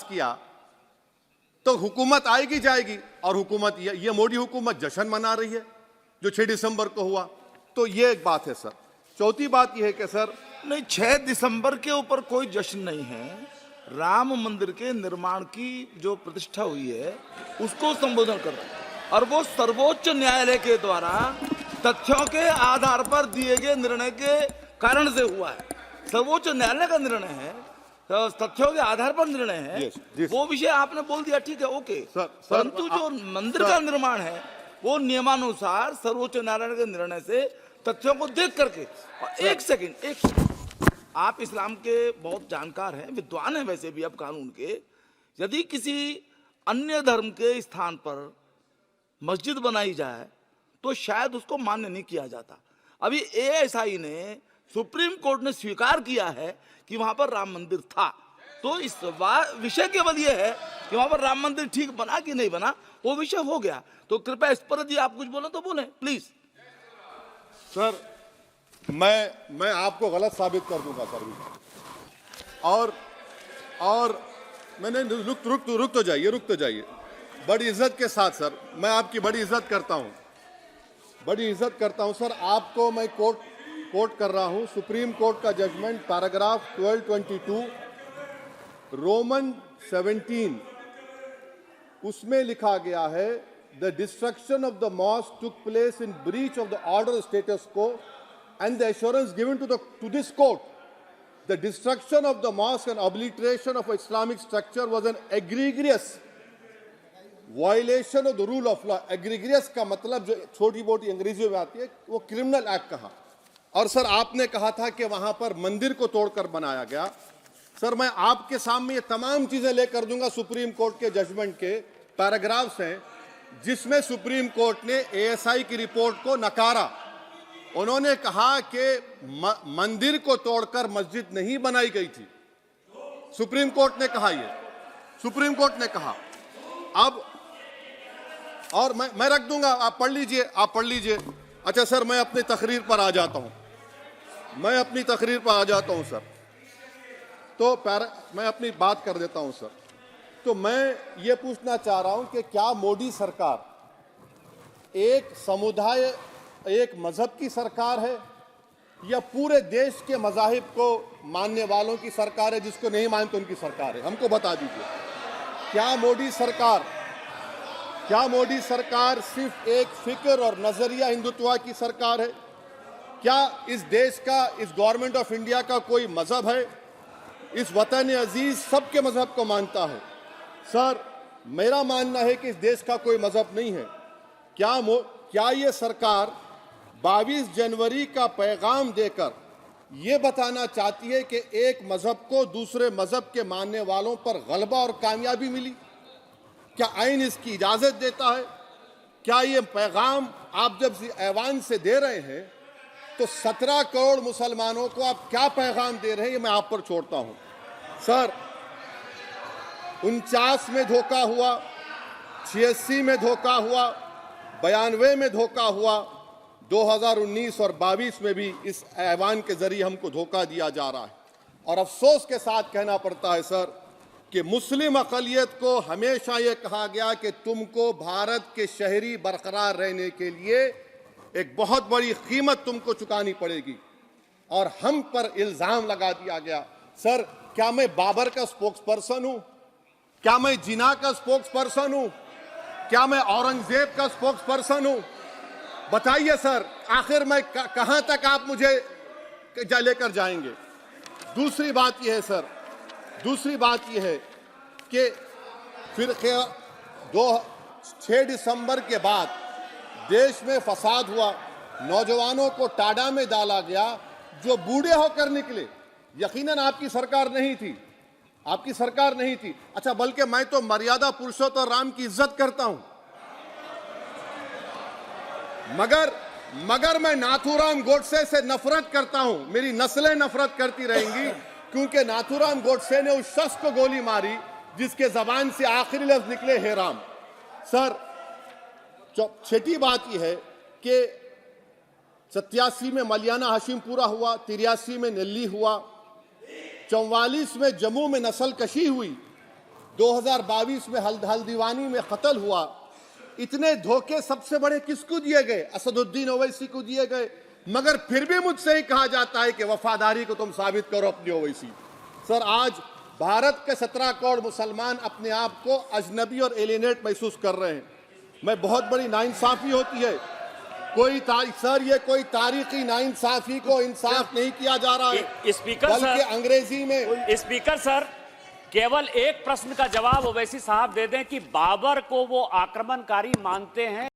किया तो हुकूमत आएगी जाएगी, और हुकूमत ये मोदी हुकूमत जश्न मना रही है जो 6 दिसंबर को हुआ। तो ये एक बात है सर। चौथी बात यह है कि सर नहीं, 6 दिसंबर के ऊपर कोई जश्न नहीं है। राम मंदिर के निर्माण की जो प्रतिष्ठा हुई है उसको संबोधन कर रहे हैं, और वो सर्वोच्च न्यायालय के द्वारा तथ्यों के आधार पर दिए गए निर्णय के कारण से हुआ है। सर्वोच्च न्यायालय का निर्णय है, तो तथ्यों के आधार पर निर्णय है। वो विषय आपने बोल दिया, ठीक है, ओके। परंतु जो मंदिर का निर्माण है वो नियमानुसार सर्वोच्च न्यायालय के निर्णय से तथ्यों को देख करके। एक सेकंड, आप इस्लाम के बहुत जानकार हैं, विद्वान हैं वैसे भी अब कानून के। यदि किसी अन्य धर्म के स्थान पर मस्जिद बनाई जाए तो शायद उसको मान्य नहीं किया जाता। अभी एएसआई ने, सुप्रीम कोर्ट ने स्वीकार किया है कि वहां पर राम मंदिर था। तो इस विषय केवल यह है कि वहां पर राम मंदिर ठीक बना कि नहीं बना, वो विषय हो गया। तो कृपया इस पर यदि आप कुछ बोले तो बोलें प्लीज। सर मैं आपको गलत साबित कर दूंगा सर। और मैंने रुक तो जाइए बड़ी इज्जत के साथ सर, मैं आपकी बड़ी इज्जत करता हूं सर। आपको मैं कोट कर रहा हूं सुप्रीम कोर्ट का जजमेंट, पैराग्राफ 1222 रोमन 17, उसमें लिखा गया है the destruction of the mosque took place in breach of the order status को and the assurance given to this court, the destruction of the mosque and obliteration of Islamic structure was an egregious violation of the rule of law। egregious का मतलब जो छोटी मोटी अंग्रेजी में आती है वो क्रिमिनल एक्ट कहा। और सर आपने कहा था कि वहां पर मंदिर को तोड़कर बनाया गया। सर मैं आपके सामने ये तमाम चीजें लेकर दूंगा, सुप्रीम कोर्ट के जजमेंट के पैराग्राफ्स हैं जिसमें सुप्रीम कोर्ट ने एएसआई की रिपोर्ट को नकारा। उन्होंने कहा कि मंदिर को तोड़कर मस्जिद नहीं बनाई गई थी। सुप्रीम कोर्ट ने कहा, सुप्रीम कोर्ट ने कहा। अब और मैं रख दूंगा, आप पढ़ लीजिए। अच्छा सर, मैं अपनी तकरीर पर आ जाता हूं सर। तो मैं अपनी बात कर देता हूं सर। तो मैं ये पूछना चाह रहा हूं कि क्या मोदी सरकार एक समुदाय, एक मजहब की सरकार है या पूरे देश के मजाहिब को मानने वालों की सरकार है? जिसको नहीं मानते उनकी सरकार है, हमको बता दीजिए। क्या मोदी सरकार सिर्फ एक फिक्र और नजरिया हिंदुत्व की सरकार है? क्या इस देश का, इस गवर्नमेंट ऑफ इंडिया का कोई मजहब है? इस वतन अजीज सबके मजहब को मानता है। सर मेरा मानना है कि इस देश का कोई मजहब नहीं है। क्या ये सरकार 22 जनवरी का पैगाम देकर यह बताना चाहती है कि एक मजहब को दूसरे मजहब के मानने वालों पर गलबा और कामयाबी मिली? क्या आइन इसकी इजाजत देता है? क्या ये पैगाम आप जब ऐवान से दे रहे हैं तो 17 करोड़ मुसलमानों को आप क्या पैगाम दे रहे हैं, ये मैं आप पर छोड़ता हूं। सर 49 में धोखा हुआ, 86 में धोखा हुआ, 92 में धोखा हुआ, 2019 और 22 में भी इस ऐवान के जरिए हमको धोखा दिया जा रहा है। और अफसोस के साथ कहना पड़ता है सर कि मुस्लिम अक़लियत को हमेशा ये कहा गया कि तुमको भारत के शहरी बरकरार रहने के लिए एक बहुत बड़ी कीमत तुमको चुकानी पड़ेगी, और हम पर इल्जाम लगा दिया गया। सर क्या मैं बाबर का स्पोक्स पर्सन हूं? क्या मैं जिना का स्पोक्स पर्सन हूं? क्या मैं औरंगजेब का स्पोक्स पर्सन हूं? बताइए सर, आखिर मैं कहां तक आप मुझे लेकर जाएंगे? दूसरी बात यह है सर, दूसरी बात यह है कि फिर 6 दिसंबर के बाद देश में फसाद हुआ, नौजवानों को टाडा में डाला गया जो बूढ़े होकर निकले। यकीनन आपकी सरकार नहीं थी। अच्छा, बल्कि मैं तो मर्यादा पुरुषोत्तम राम की इज्जत करता हूं, मगर मैं नाथूराम गोडसे से नफरत करता हूं। मेरी नस्लें नफरत करती रहेंगी क्योंकि नाथूराम गोडसे ने उस शख्स को गोली मारी जिसके जबान से आखिरी लफ्ज निकले हे राम। सर छठी बात यह है कि 87 में मलियाना हाशिमपुरा हुआ, 83 में नेल्ली हुआ, 44 में जम्मू में नस्ल कशी हुई, 2022 में हल्दीवानी में कत्ल हुआ, इतने धोखे सबसे बड़े किसको दिए गए? असदुद्दीन ओवैसी को दिए गए। मगर फिर भी मुझसे ही कहा जाता है कि वफादारी को तुम साबित करो अपनी ओवैसी। सर, आज भारत के 17 करोड़ मुसलमान अपने आप को अजनबी और एलिनेट महसूस कर रहे हैं। मैं बहुत बड़ी नाइंसाफी होती है। सर, ये कोई तारीखी नाइंसाफी को इंसाफ नहीं किया जा रहा है। स्पीकर बल्कि सर, अंग्रेजी में स्पीकर सर, केवल एक प्रश्न का जवाब ओवैसी साहब दे दें कि बाबर को वो आक्रमणकारी मानते हैं।